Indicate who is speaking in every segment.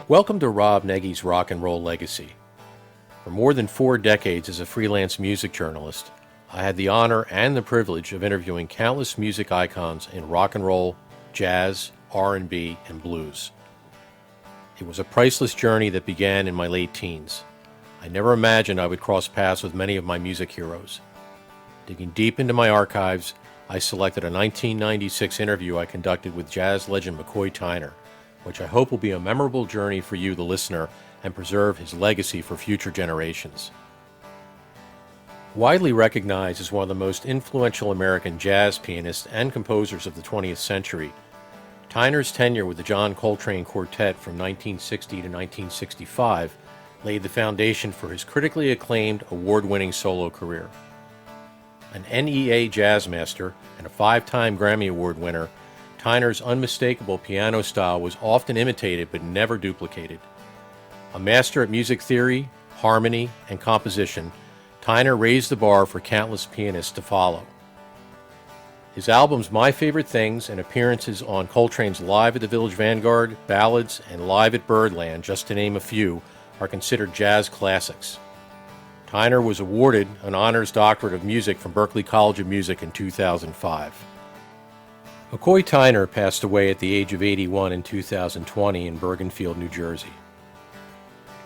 Speaker 1: Welcome to Rob Nagy's Rock and Roll Legacy. For more than 4 decades as a freelance music journalist, I had the honor and the privilege of interviewing countless music icons in rock and roll, jazz, R&B, and blues. It was a priceless journey that began in my late teens. I never imagined I would cross paths with many of my music heroes. Digging deep into my archives, I selected a 1996 interview I conducted with jazz legend McCoy Tyner, which I hope will be a memorable journey for you, the listener, and preserve his legacy for future generations. Widely recognized as one of the most influential American jazz pianists and composers of the 20th century, Tyner's tenure with the John Coltrane Quartet from 1960 to 1965 laid the foundation for his critically acclaimed, award-winning solo career. An NEA jazz master and a 5-time Grammy Award winner, Tyner's unmistakable piano style was often imitated but never duplicated. A master at music theory, harmony, and composition, Tyner raised the bar for countless pianists to follow. His albums My Favorite Things and appearances on Coltrane's Live at the Village Vanguard, Ballads, and Live at Birdland, just to name a few, are considered jazz classics. Tyner was awarded an honors doctorate of music from Berklee College of Music in 2005. McCoy Tyner passed away at the age of 81 in 2020 in Bergenfield, New Jersey.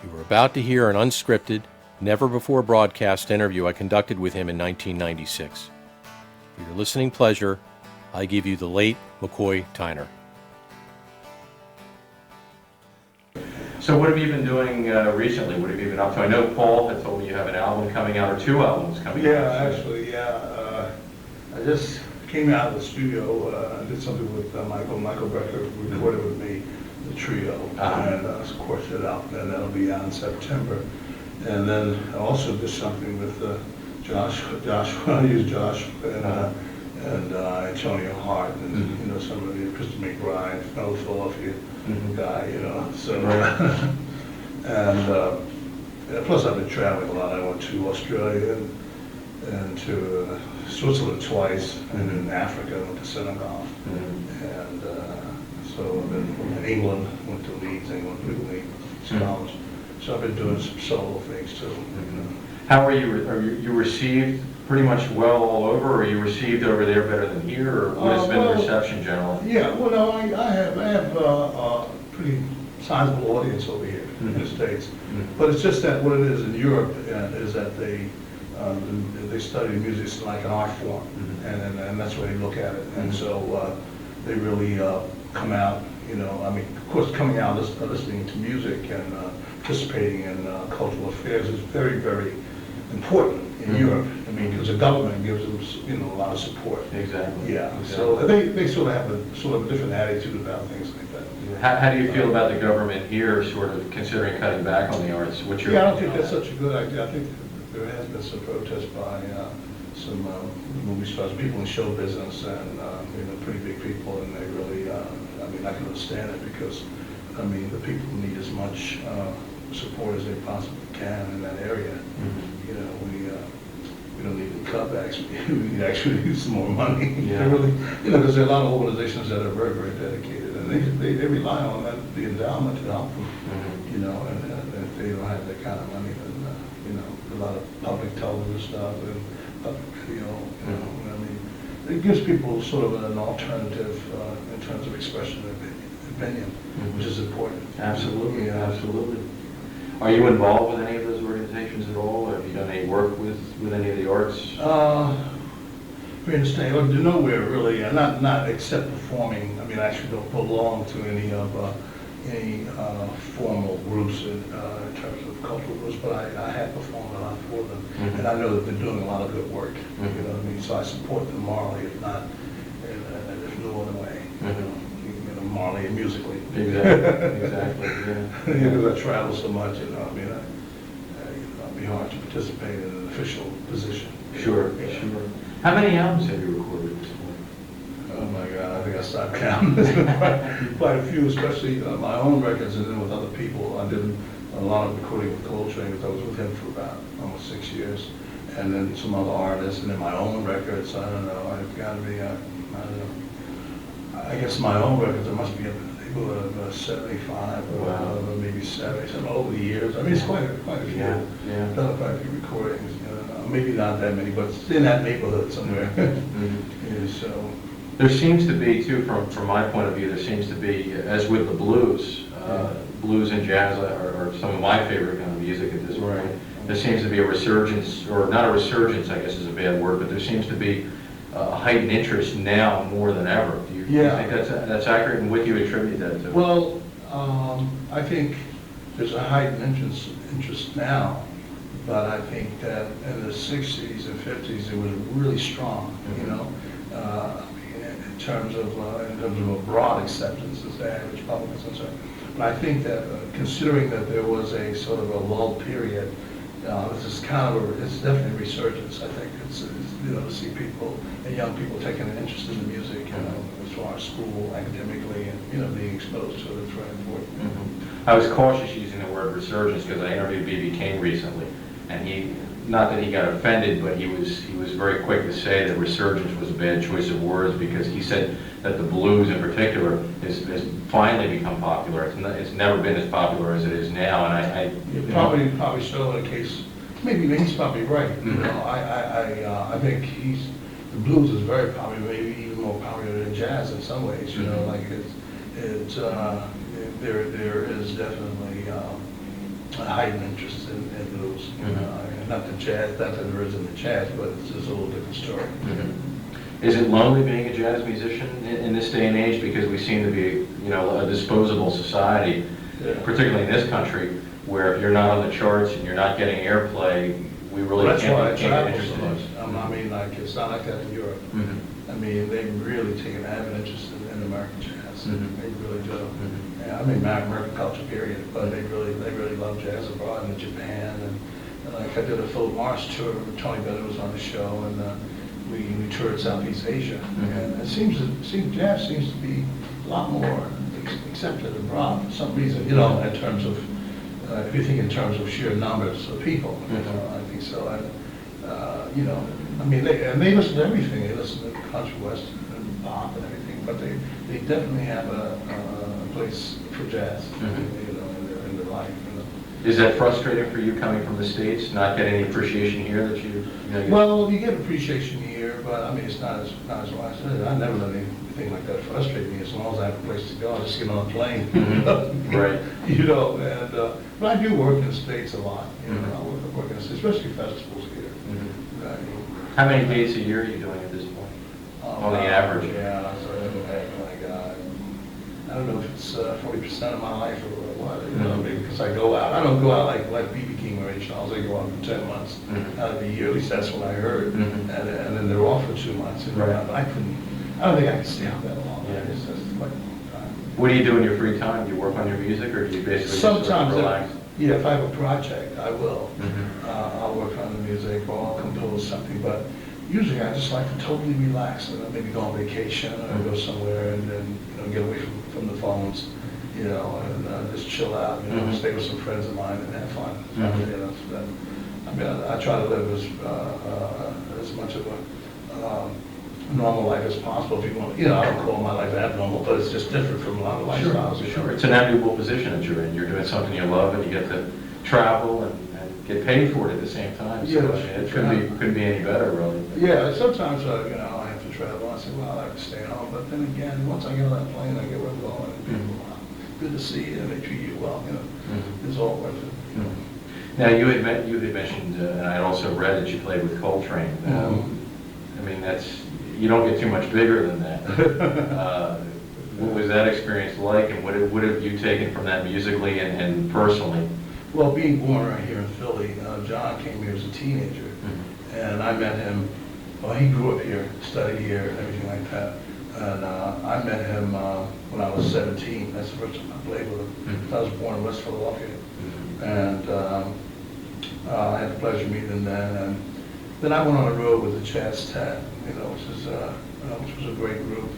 Speaker 1: You are about to hear an unscripted, never-before-broadcast interview I conducted with him in 1996. For your listening pleasure, I give you the late McCoy Tyner. So what have you been doing recently? What have you been up to? I know Paul had told me you have an album coming out, or 2 albums coming out.
Speaker 2: I just came out of the studio, did something with Michael Becker recorded with me, the trio, and squashed it out, and that'll be out in September. And then I also did something with Josh, I use Josh, and Antonio Hart, and somebody, Christy McBride, fellow Philadelphia guy, so, and plus I've been traveling a lot. I went to Australia and to Switzerland twice, and in Africa I went to Senegal, and so I've been in England, went to Leeds, England, Italy, college. So I've been doing some solo things too.
Speaker 1: How are you received pretty much well all over, or are you received over there better than here, or what has been the reception generally?
Speaker 2: Yeah, well, no, I have a pretty sizable audience over here in the States, but it's just that what it is in Europe is that they study music like an art form, and that's where they look at it, and so they really come out, of course coming out listening to music and participating in cultural affairs is very, very important in Europe. Because the government gives them, a lot of support.
Speaker 1: Exactly.
Speaker 2: Yeah. So they sort of have a different attitude about things like that.
Speaker 1: How do you feel about the government here, sort of considering cutting back on the arts? What's your
Speaker 2: I don't think that's such a good idea. I think there has been some protest by some movie stars, people in show business, and pretty big people, and they really, I can understand it because, the people need as much support as they possibly can in that area. We don't need the cutbacks. We actually need some more money.
Speaker 1: Yeah.
Speaker 2: Really, because there are a lot of organizations that are very, very dedicated, and they rely on the endowment to help them. And if they don't have that kind of money, then a lot of public television stuff and public video. It gives people sort of an alternative in terms of expression of opinion, which is important.
Speaker 1: Absolutely, absolutely. Are you involved with any of those organizations at all? Or have you done any work with any of the arts?
Speaker 2: Free and stay. I do nowhere really, not except performing. I actually don't belong to any formal groups in terms of cultural groups, but I have performed a lot for them, and I know that they're doing a lot of good work. So I support them morally, if not, if no other way. Morally and musically.
Speaker 1: Exactly. Yeah.
Speaker 2: Because I travel so much, I'd be hard to participate in an official position.
Speaker 1: Sure. How many albums have you recorded at this point?
Speaker 2: Oh my God, I think I stopped counting. Quite a few, especially my own records, and then with other people. I did a lot of recording with Coltrane because I was with him for about almost 6 years, and then some other artists, and then my own records. I don't know. I've got to be. I don't know. I guess my own records, there must be, people that are 75 or
Speaker 1: Wow.
Speaker 2: maybe 70, some over the years. I mean, it's quite a few.
Speaker 1: Yeah, yeah.
Speaker 2: Done quite a few recordings. Maybe not that many, but it's in that neighborhood somewhere.
Speaker 1: Mhm.
Speaker 2: Yeah, so.
Speaker 1: There seems to be, too, from my point of view, there seems to be, as with the blues, blues and jazz are some of my favorite kind of music at this point.
Speaker 2: Right.
Speaker 1: There seems to be a resurgence, or not a resurgence, I guess is a bad word, but there seems to be a heightened interest now more than ever. Do you think that's accurate, and what do you attribute that to?
Speaker 2: Well, I think there's a heightened interest now, but I think that in the 60s and 50s, it was really strong, you know? In terms of a broad acceptance as the average public is concerned. But I think that considering that there was a sort of a lull period, this is kind of it's definitely a resurgence. I think it's to see people and young people taking an interest in the music, as far as school, academically, and being exposed to it. It's very important.
Speaker 1: Mm-hmm. I was cautious using the word resurgence because I interviewed B.B. King recently, and not that he got offended, but he was very quick to say that resurgence was a bad choice of words because he said that the blues in particular has finally become popular. It's never been as popular as it is now, and
Speaker 2: Probably so in a case. Maybe he's probably right.
Speaker 1: Mm-hmm.
Speaker 2: I think the blues is very popular, maybe even more popular than jazz in some ways.
Speaker 1: Mm-hmm.
Speaker 2: Like there is definitely a heightened interest in blues.
Speaker 1: Mm-hmm.
Speaker 2: Not the jazz, not that there isn't the jazz, but it's just a little different story.
Speaker 1: Mm-hmm. Is it lonely being a jazz musician in this day and age because we seem to be a disposable society, particularly in this country, where if you're not on the charts and you're not getting airplay, we really
Speaker 2: That's why I
Speaker 1: can't get
Speaker 2: travel
Speaker 1: interested
Speaker 2: so much.
Speaker 1: in.
Speaker 2: I mean, like it's not like that in Europe.
Speaker 1: Mm-hmm.
Speaker 2: I mean, they really take an avid interest in American jazz.
Speaker 1: Mm-hmm.
Speaker 2: They really do.
Speaker 1: Mm-hmm.
Speaker 2: Yeah, I mean, American culture period, but they really love jazz abroad in Japan. And like I did a Philip Morris tour. Tony Bennett was on the show, and we toured Southeast Asia.
Speaker 1: Mm-hmm.
Speaker 2: And it seems jazz seems to be a lot more accepted abroad for some reason. In terms of if you think in terms of sheer numbers of people,
Speaker 1: Mm-hmm.
Speaker 2: I think so. I mean, they listen to everything. They listen to country, western, and pop, and everything. But they definitely have a place for jazz,
Speaker 1: Mm-hmm.
Speaker 2: in their life.
Speaker 1: Is that frustrating for you coming from the States, not getting any appreciation here that you
Speaker 2: Well, you get appreciation here, but I mean, it's not as wise. I never let anything like that frustrate me. As long as I have a place to go, I just get on a plane.
Speaker 1: Mm-hmm. Right.
Speaker 2: But I do work in the States a lot.
Speaker 1: Mm-hmm.
Speaker 2: I work in the States, especially festivals here.
Speaker 1: Mm-hmm.
Speaker 2: I mean,
Speaker 1: How many dates a year are you doing at this point? On the average?
Speaker 2: Yeah, so I don't know if it's 40% of my life or what, because I go out. I don't go out like B.B. King or Ray Charles. They go out for 10 months out of the year. At least that's what I heard.
Speaker 1: Mm-hmm.
Speaker 2: And then they're off for 2 months.
Speaker 1: Right.
Speaker 2: But I don't think I can stay out that long.
Speaker 1: Yeah.
Speaker 2: It's just like a long time.
Speaker 1: What do you do in your free time? Do you work on your music, or do you basically
Speaker 2: Sometimes,
Speaker 1: just relax?
Speaker 2: yeah, if I have a project, I will.
Speaker 1: Mm-hmm.
Speaker 2: I'll work on the music or I'll compose something, but usually I just like to totally relax and maybe go on vacation or go somewhere and then get away from the phones, and just chill out,
Speaker 1: Mm-hmm.
Speaker 2: stay with some friends of mine and have fun.
Speaker 1: Mm-hmm.
Speaker 2: I mean, I try to live as much of a normal life as possible. If you want, I don't call my life abnormal, but it's just different from a lot of lifestyles.
Speaker 1: Sure. It's an enviable position that you're in. You're doing something you love, and you get to travel and get paid for it at the same time. So,
Speaker 2: Yeah,
Speaker 1: it couldn't be any better, really.
Speaker 2: Yeah, sometimes I have to travel. I say, well, I have to stay home. But then again, once I get on that plane, I get where I'm going. And people, wow, good to see you, and they treat you well.
Speaker 1: Mm-hmm.
Speaker 2: It's all worth it.
Speaker 1: Now, you had mentioned, and I had also read that you played with Coltrane. I mean, you don't get too much bigger than that. What was that experience like, and what have you taken from that musically and personally?
Speaker 2: Well, being born right here in Philly, John came here as a teenager, and I met him. Well, he grew up here, studied here, and everything like that. And I met him when I was 17. That's the first time I played with him. I was born in West Philadelphia, and I had the pleasure of meeting him then. And then I went on the road with the Jazz Tet, which was a great group.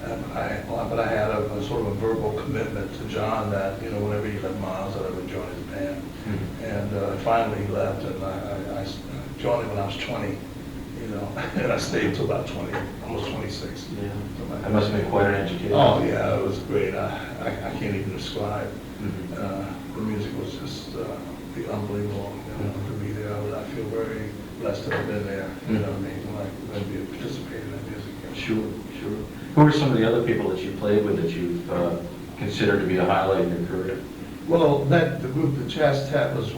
Speaker 2: But I had a sort of a verbal commitment to John that whenever he left Miles, that I would join his band. And finally he left, and I joined him when I was 20. you know, and I stayed till about 20, almost 26.
Speaker 1: Yeah. That must have been quite an education.
Speaker 2: Oh, yeah, it was great. I can't even describe.
Speaker 1: Mm-hmm.
Speaker 2: The music was just unbelievable, you know, to be there. I feel very blessed to have been there, you know what I mean, like, to be participating in that music.
Speaker 1: Sure, sure. Who are some of the other people that you played with that you've considered to be a highlight in your career?
Speaker 2: Well, the group, the Jazz Tap, was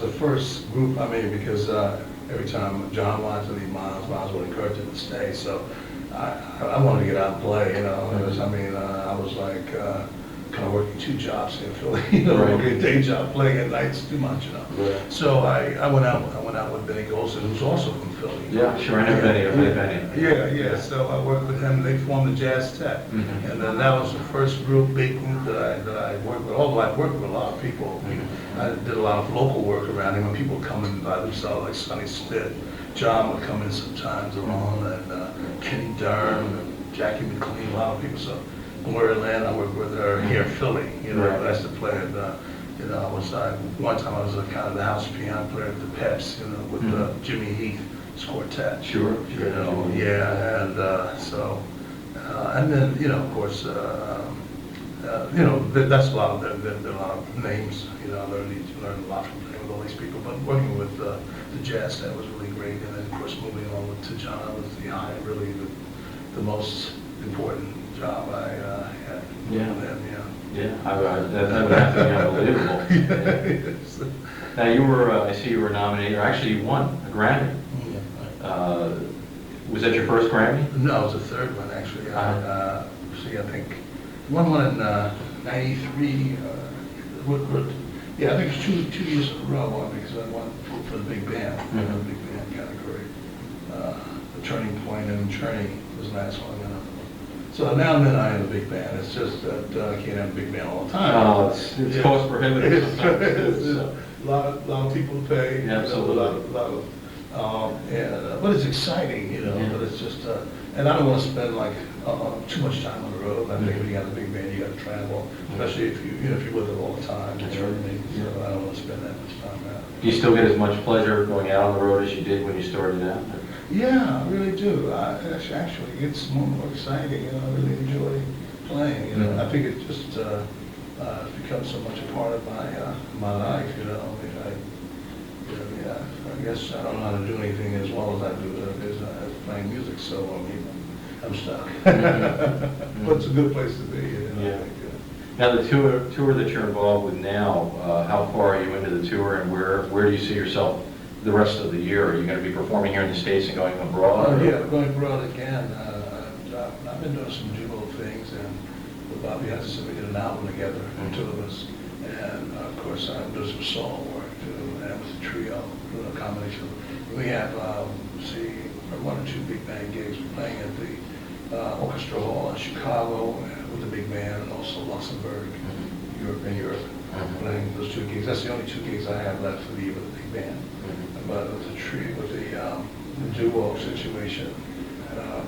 Speaker 2: the first group I made because every time John wanted to leave, Miles would encourage him to stay. So I wanted to get out and play, you know. It was, I mean, I was like kind of working 2 jobs in Philly, you know,
Speaker 1: Right.
Speaker 2: working a day job, playing at nights too much, you know.
Speaker 1: Right.
Speaker 2: So I went out with Benny Golson, who's also from Philly.
Speaker 1: Yeah, sure, I know Benny. I played Benny.
Speaker 2: Yeah. So I worked with him. They formed the Jazz Tap,
Speaker 1: Mm-hmm.
Speaker 2: and then that was the first big group that I worked with. Although I worked with a lot of people, I did a lot of local work around here. When people come in by themselves, like Sonny Stitt, John would come in sometimes along, and Kenny Durham, and Jackie McLean, a lot of people. So Gloria Land, I worked with her here in Philly. You know,
Speaker 1: Right.
Speaker 2: I used to play at. You know, one time I was kind of the house piano player at the Peps, you know, with Jimmy Heath's quartet.
Speaker 1: Sure.
Speaker 2: You know, yeah, and and then, you know, of course, you know, that's a lot of there are a lot of names. You know, I learned a lot from playing with all these people. But working with the Jazz, that was really great. And then, of course, moving on to John was really the most important job I had.
Speaker 1: Yeah.
Speaker 2: With him, yeah.
Speaker 1: Yeah, that would have to be unbelievable.
Speaker 2: Yes.
Speaker 1: Now you were, I see you were nominated, or actually you won a Grammy. Was that your first Grammy?
Speaker 2: No, it was the third one, actually. See, I think, one in 93, yeah, I think it's two years in a row, because I won for the big band, the big band category. The Turning Point and Churney was the last one. So now and then I have a big band. It's just that I can't have a big band all the time.
Speaker 1: Oh, it's cost prohibitive sometimes.
Speaker 2: It's a lot of people to pay.
Speaker 1: Yeah, absolutely.
Speaker 2: But it's exciting, you know.
Speaker 1: Yeah.
Speaker 2: But it's just, and I don't want to spend like too much time on the road. I think when you got a big band, you got to travel, especially if you're with it all the time.
Speaker 1: That's
Speaker 2: You know what I
Speaker 1: right.
Speaker 2: mean? So I don't want to spend that much time out.
Speaker 1: Do you still get as much pleasure going out on the road as you did when you started out?
Speaker 2: Yeah, I really do. Actually, it's more exciting. You know, I really enjoy playing. You know, I think it just become so much a part of my life. You know, I guess I don't know how to do anything as well as I do as playing music. So I mean, I'm stuck. But it's a good place to be. You know,
Speaker 1: Yeah.
Speaker 2: I think,
Speaker 1: Now the tour that you're involved with now, how far are you into the tour, and where do you see yourself the rest of the year? Are you going to be performing here in the States and going abroad?
Speaker 2: yeah, going abroad again. I've been doing some duo things, and with Bobby Hudson, we did an album together, the two of us. And of course, I'm doing some solo work too, and it was a trio, a combination. We have, 1 or 2 big band gigs. We're playing at the Orchestra Hall in Chicago with the big band, and also Luxembourg, Europe. Playing those 2 gigs. That's the only 2 gigs I have left for the year with the big band. But it was a treat with the duo situation.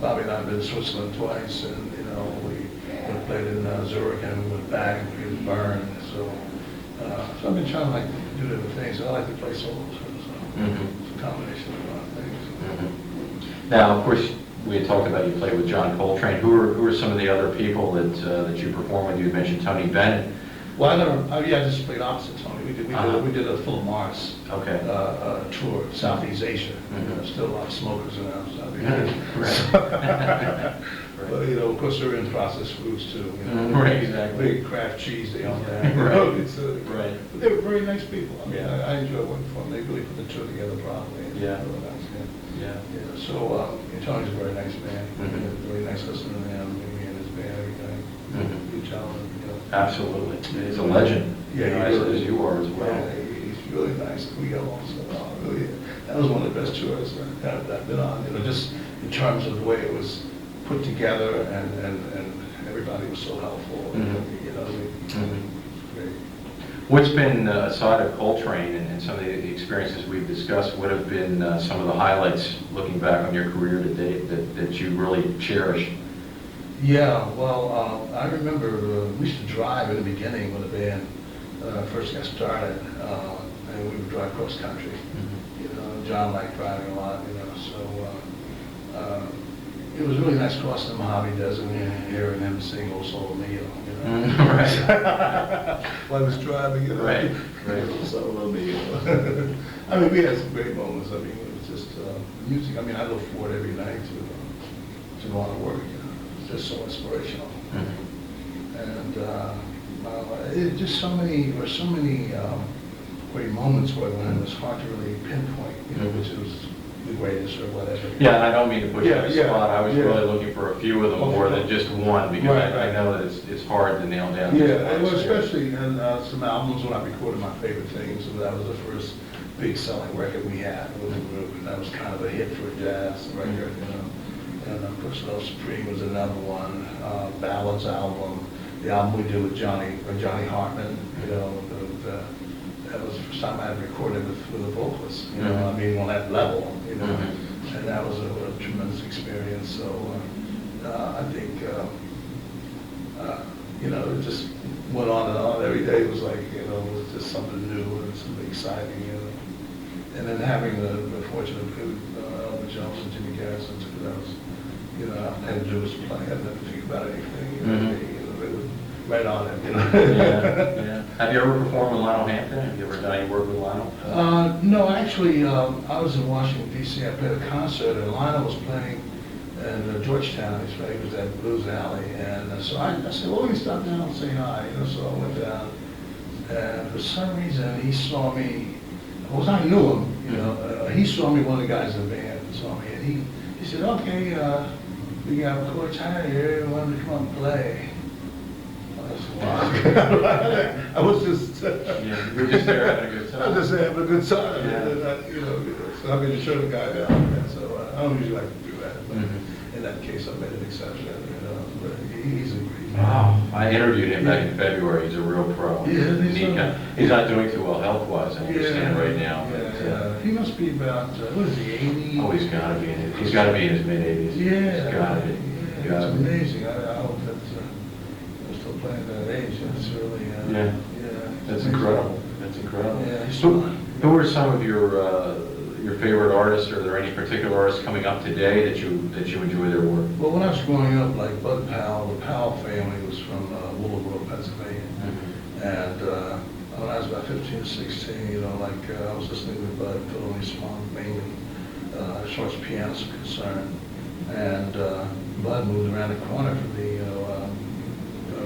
Speaker 2: Bobby and I have been to Switzerland twice, and you know we played in Zurich, and we went back and played in Bern. So I've been trying to like do different things. I like to play solos, so it's a combination of a lot of things.
Speaker 1: Now, of course, we had talked about you played with John Coltrane. Who are some of the other people that you perform with? You mentioned Tony Bennett.
Speaker 2: Well, I just played opposite Tony. We did a Philip Morris tour, Southeast Asia. There's still a lot of smokers around Southeast Asia. But you know, of course, they're in processed foods too. You know,
Speaker 1: Right, exactly.
Speaker 2: Big craft cheese they all have.
Speaker 1: Right.
Speaker 2: But they were very nice people. I mean, I enjoy working for them. They really put the tour together properly.
Speaker 1: Yeah.
Speaker 2: Really nice,
Speaker 1: Yeah.
Speaker 2: So Tony's a very nice man. Very nice listening to him. He and his band, everything. Good gentleman.
Speaker 1: Absolutely. He's a legend.
Speaker 2: Yeah,
Speaker 1: as you are as well.
Speaker 2: Yeah, he's really nice. We got along so well. Really, that was one of the best tours I've been on. You know, just in terms of the way it was put together, and everybody was so helpful. You know, great.
Speaker 1: What's been, aside of Coltrane and some of the experiences we've discussed, what have been some of the highlights looking back on your career to date that you really cherish?
Speaker 2: Yeah, well, I remember we used to drive in the beginning when the band first got started, and we would drive cross country. You know, John liked driving a lot, you know, so it was really nice crossing the Mojave Desert and hearing them sing "O Solo Mio," you know.
Speaker 3: Right.
Speaker 2: While I was driving, you know.
Speaker 3: Right.
Speaker 2: "O Solo Mio." I mean, we had some great moments. I mean, it was just music. I mean, I look forward every night to go on to work. You know, it's just so inspirational. And it just so many great moments where it was hard to really pinpoint, you know, which was the greatest or whatever.
Speaker 3: Yeah, and I don't mean to put you on the
Speaker 2: Yeah,
Speaker 3: spot. I was
Speaker 2: yeah.
Speaker 3: really looking for a few of them more than just one, because
Speaker 2: Right,
Speaker 3: I
Speaker 2: right.
Speaker 3: know that it's hard to nail down.
Speaker 2: Yeah,
Speaker 3: just one
Speaker 2: well,
Speaker 3: story.
Speaker 2: especially in some albums when I recorded my favorite things, and that was the first big selling record we had with the group, and that was kind of a hit for a jazz record, you know. And of course, Love Supreme was another one. Ballads album, the album we did with Johnny Hartman, you know. That was the first time I had recorded with a vocalist, you know. I mean, on that level, you know. And that was a tremendous experience. So I think, you know, it just went on and on. Every day was like, you know, it was just something new and something exciting, you know. And then having the fortune of Elvin Jones and Jimmy Garrison, that was, you know, all I had to do was play. I didn't have to think about anything. You know, they were right on it, you know.
Speaker 3: Yeah. Have you ever performed with Lionel Hampton? Have you ever done any work with Lionel?
Speaker 2: No, actually, I was in Washington, D.C. I played a concert, and Lionel was playing in Georgetown. He was at Blues Alley. And so I said, well, let me stop down and say hi. You know, so I went down. And for some reason, he saw me. Well, I knew him, you know. He saw me, one of the guys in the band saw me. And he said, okay, we got McCoy Tyner here. We want him to come up and play. I was just,
Speaker 3: Yeah, you were just there having a good time.
Speaker 2: I was just having a good time.
Speaker 3: Yeah.
Speaker 2: And you know, so I mean, to show the guy down. And so I don't usually like to do that, but in that case, I made an exception. You know, but he's a great guy.
Speaker 3: Wow, I interviewed him back in February. He's a real pro.
Speaker 2: Yeah,
Speaker 3: He's not doing too well health-wise, I understand, right now.
Speaker 2: Yeah,
Speaker 3: But,
Speaker 2: yeah. He must be about, what is he, 80?
Speaker 3: oh, he's got to be in his mid-80s.
Speaker 2: Yeah.
Speaker 3: He's got to be.
Speaker 2: Yeah, it's amazing. I hope that they're still playing at that age. That's really,
Speaker 3: Yeah.
Speaker 2: yeah.
Speaker 3: That's incredible. That's incredible.
Speaker 2: Yeah, he's
Speaker 3: Who
Speaker 2: fun.
Speaker 3: who are some of your favorite artists? Are there any particular artists coming up today that you enjoy their work?
Speaker 2: Well, when I was growing up, like Bud Powell, the Powell family was from Willowbrook, Pennsylvania. And when I was about 15 or 16, you know, like I was listening to Bud, Phil Swan mainly, as far as pianists are concerned. And Bud moved around the corner from the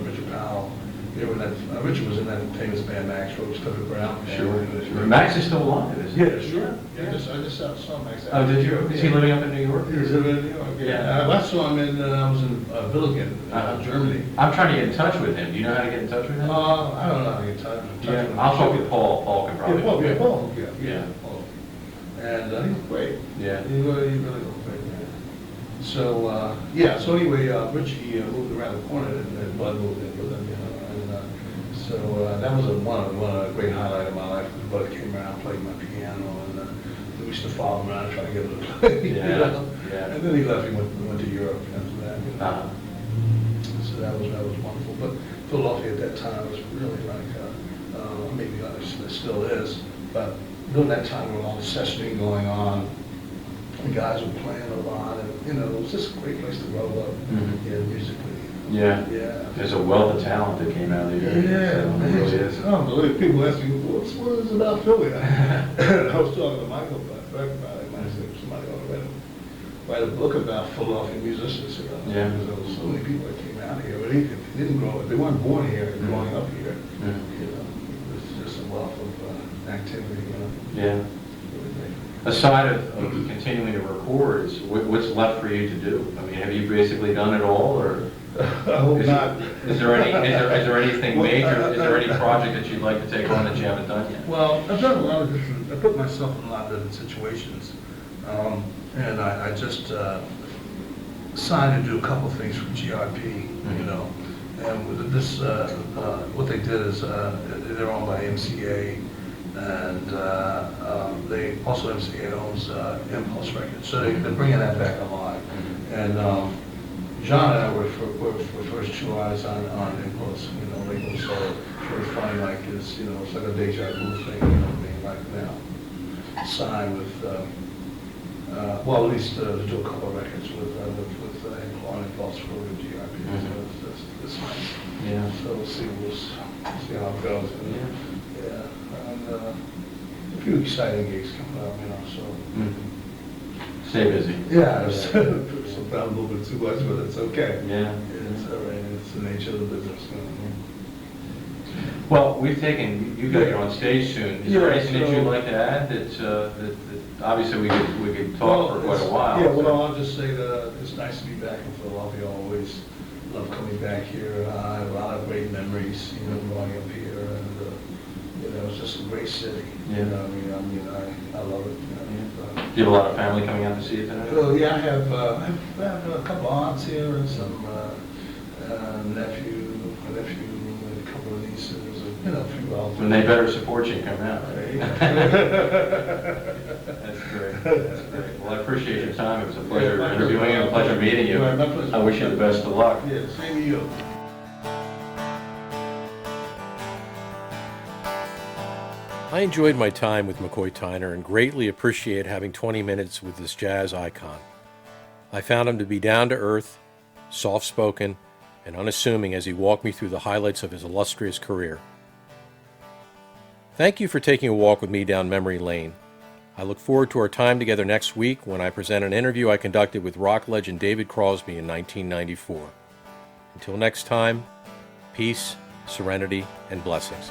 Speaker 2: Richard Powell. They were in that, Richard was in that famous band Max Roach, Clifford Brown.
Speaker 3: Sure. Max is still alive, isn't he?
Speaker 2: Yeah, sure. Yeah, I just saw Max.
Speaker 3: Oh, did you? Is he living up in New York?
Speaker 2: He's living in New York.
Speaker 3: Yeah.
Speaker 2: I saw him I was in Billiken, Germany.
Speaker 3: I'm trying to get in touch with him. Do you know how to get in touch with him?
Speaker 2: I don't know how to get in touch with him.
Speaker 3: I'll talk with Paul. Paul can probably.
Speaker 2: Yeah, Paul.
Speaker 3: Yeah.
Speaker 2: Paul. And he was great.
Speaker 3: Yeah.
Speaker 2: He really was great, man. So, so anyway, Richie moved around the corner and Bud moved in with him, you know. And so that was one of the great highlight of my life. Bud came around, played my piano, and we used to follow him around and try to get him to play.
Speaker 3: Yeah.
Speaker 2: You know?
Speaker 3: Yeah.
Speaker 2: And then he left. He went to Europe after that. You know? So that was wonderful. But Philadelphia at that time was really like, maybe it still is, but during that time there was all the sessioning going on, the guys were playing a lot, and you know, it was just a great place to grow up, musically.
Speaker 3: Yeah.
Speaker 2: Yeah.
Speaker 3: There's a wealth of talent that came out of there.
Speaker 2: Yeah,
Speaker 3: So, it really is.
Speaker 2: unbelievable. People ask me, what is it about Philly? I was talking to Michael about it, and I said, somebody ought to write a book about Philadelphia musicians, you know.
Speaker 3: Yeah.
Speaker 2: Because there were so many people that came out here, but they didn't grow up, they weren't born here, growing up here, you know. It was just a wealth of activity, you know.
Speaker 3: Yeah. Aside of continuing to record, what's left for you to do? I mean, have you basically done it all, or?
Speaker 2: I hope not.
Speaker 3: Is there anything major? Is there any project that you'd like to take on that you haven't done yet?
Speaker 2: Well, I've done a lot of different, I put myself in a lot of different situations. And I just signed to do a couple things for GRP, you know. And with this, what they did is they're owned by MCA, and they also MCA owns Impulse Records, so they're bringing that back alive. And John and I were first two eyes on Impulse, you know, label, so it's really funny, like it's, you know, it's like a deja vu thing, you know, being like now signed with well, at least to do a couple of records with Incline and Pulse for the GRP. So it's nice.
Speaker 3: Yeah.
Speaker 2: So we'll see how it goes. And, yeah. And a few exciting gigs coming up, so.
Speaker 3: Stay busy.
Speaker 2: Yeah, sometimes a little bit too much, but it's okay.
Speaker 3: Yeah.
Speaker 2: It's all right. It's the nature of the business.
Speaker 3: Well, we've taken, you got to get on stage soon. Is there anything that you'd like to add that obviously we could talk for quite a while?
Speaker 2: Yeah, well, I'll just say that it's nice to be back in Philadelphia. I always love coming back here. I have a lot of great memories, growing up here, and it's just a great city.
Speaker 3: Yeah.
Speaker 2: I love it.
Speaker 3: Do you have a lot of family coming out to see you tonight?
Speaker 2: Well, yeah, I have a couple aunts here and some nephew, and a couple of nieces, and a few relatives.
Speaker 3: And they better support you and come out.
Speaker 2: Right?
Speaker 3: That's great. That's great. Well, I appreciate your time. It was a pleasure interviewing you, a pleasure meeting you.
Speaker 2: My pleasure.
Speaker 3: I wish you the best of luck.
Speaker 2: Yeah, same to you.
Speaker 1: I enjoyed my time with McCoy Tyner and greatly appreciate having 20 minutes with this jazz icon. I found him to be down to earth, soft-spoken, and unassuming as he walked me through the highlights of his illustrious career. Thank you for taking a walk with me down memory lane. I look forward to our time together next week when I present an interview I conducted with rock legend David Crosby in 1994. Until next time, peace, serenity, and blessings.